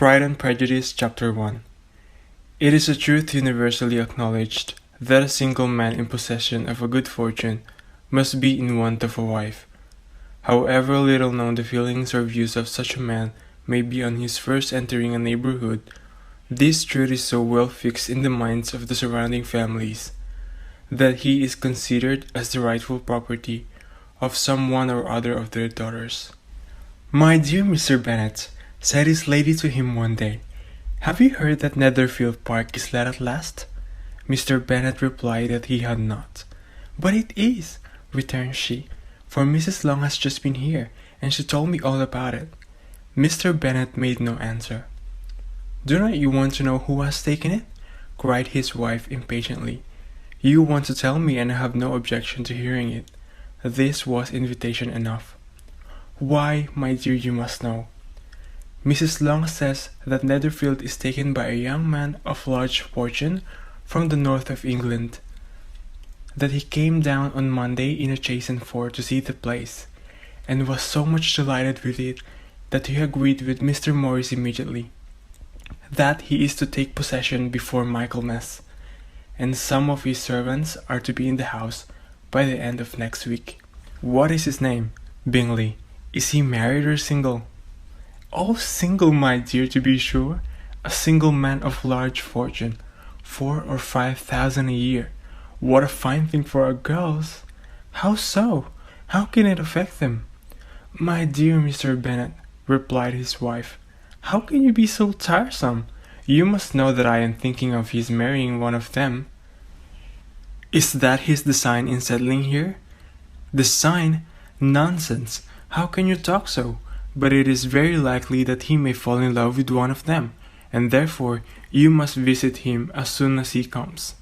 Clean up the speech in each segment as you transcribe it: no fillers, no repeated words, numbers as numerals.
Pride and Prejudice, Chapter 1. It is a truth universally acknowledged that a single man in possession of a good fortune must be in want of a wife. However little known the feelings or views of such a man may be on his first entering a neighborhood, this truth is so well fixed in the minds of the surrounding families that he is considered as the rightful property of some one or other of their daughters. "My dear Mr. Bennet," said his lady to him one day, "have you heard that Netherfield Park is let at last?" Mr. Bennet replied that he had not. "But it is," returned she, "for Mrs. Long has just been here, and she told me all about it." Mr. Bennet made no answer. "Do not you want to know who has taken it?" cried his wife impatiently. "You want to tell me, and I have no objection to hearing it." This was invitation enough. "Why, my dear, you must know. Mrs. Long says that Netherfield is taken by a young man of large fortune from the north of England, that he came down on Monday in a chaise and four to see the place, and was so much delighted with it that he agreed with Mr. Morris immediately, that he is to take possession before Michaelmas, and some of his servants are to be in the house by the end of next week." "What is his name?" "Bingley." "Is he married or single?" "Oh, single, my dear, to be sure. A single man of large fortune, 4,000 or 5,000 a year. What a fine thing for our girls!" "How so? How can it affect them?" "My dear Mr. Bennet," replied his wife, "how can you be so tiresome? You must know that I am thinking of his marrying one of them." "Is that his design in settling here?" "Design? Nonsense! How can you talk so? But it is very likely that he may fall in love with one of them, and therefore you must visit him as soon as he comes."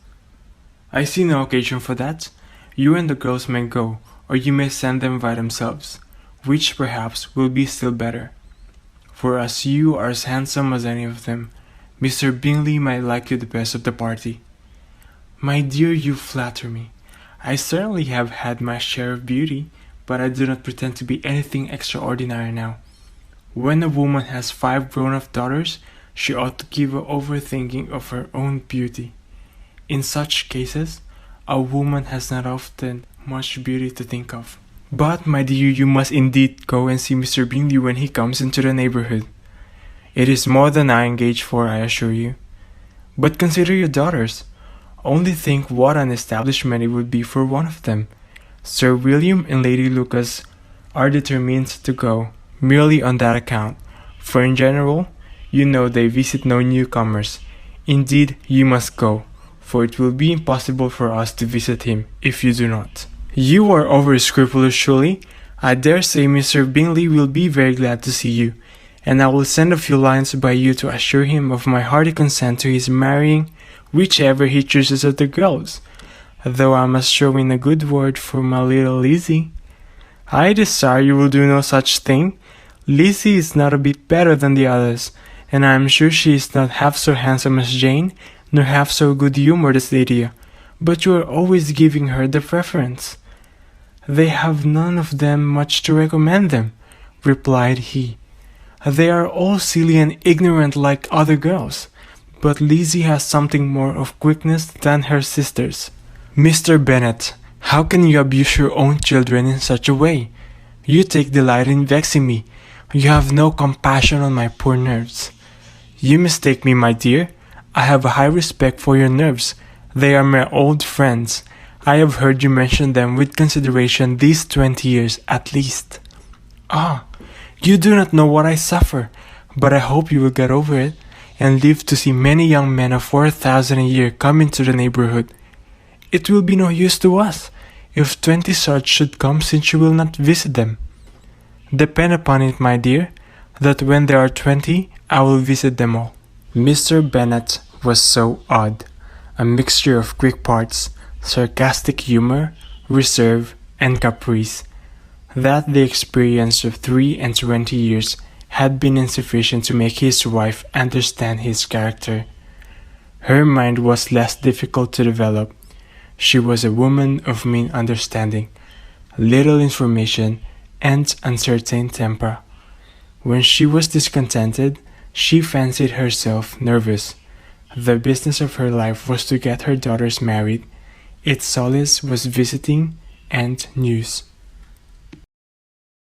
"I see no occasion for that. You and the girls may go, or you may send them by themselves, which perhaps will be still better. For as you are as handsome as any of them, Mr. Bingley might like you the best of the party." "My dear, you flatter me. I certainly have had my share of beauty, but I do not pretend to be anything extraordinary now. When a woman has 5 grown-up daughters, she ought to give over thinking of her own beauty. In such cases, a woman has not often much beauty to think of." "But, my dear, you must indeed go and see Mr. Bingley when he comes into the neighborhood." "It is more than I engage for, I assure you." "But consider your daughters. Only think what an establishment it would be for one of them. Sir William and Lady Lucas are determined to go, merely on that account, for in general, you know they visit no newcomers. Indeed, you must go, for it will be impossible for us to visit him if you do not." "You are over scrupulous, surely. I dare say Mr. Bingley will be very glad to see you, and I will send a few lines by you to assure him of my hearty consent to his marrying whichever he chooses of the girls, though I must show in a good word for my little Lizzie." "I desire you will do no such thing. Lizzie is not a bit better than the others, and I am sure she is not half so handsome as Jane, nor half so good-humoured as Lydia, but you are always giving her the preference." "They have none of them much to recommend them," replied he. "They are all silly and ignorant like other girls, but Lizzie has something more of quickness than her sisters." "Mr. Bennet, how can you abuse your own children in such a way? You take delight in vexing me. You have no compassion on my poor nerves." "You mistake me, my dear. I have a high respect for your nerves. They are my old friends. I have heard you mention them with consideration these 20 years at least." "Ah, you do not know what I suffer, but I hope you will get over it, and live to see many young men of 4,000 a year come into the neighborhood. It will be no use to us if 20 such should come, since you will not visit them. Depend upon it, my dear, that when there are 20, I will visit them all." Mr. Bennet was so odd, a mixture of quick parts, sarcastic humor, reserve, and caprice, that the experience of 23 years had been insufficient to make his wife understand his character. Her mind was less difficult to develop. She was a woman of mean understanding, little information, and uncertain temper. When she was discontented, She fancied herself nervous. The business of her life was to get her daughters married. Its solace was visiting and news.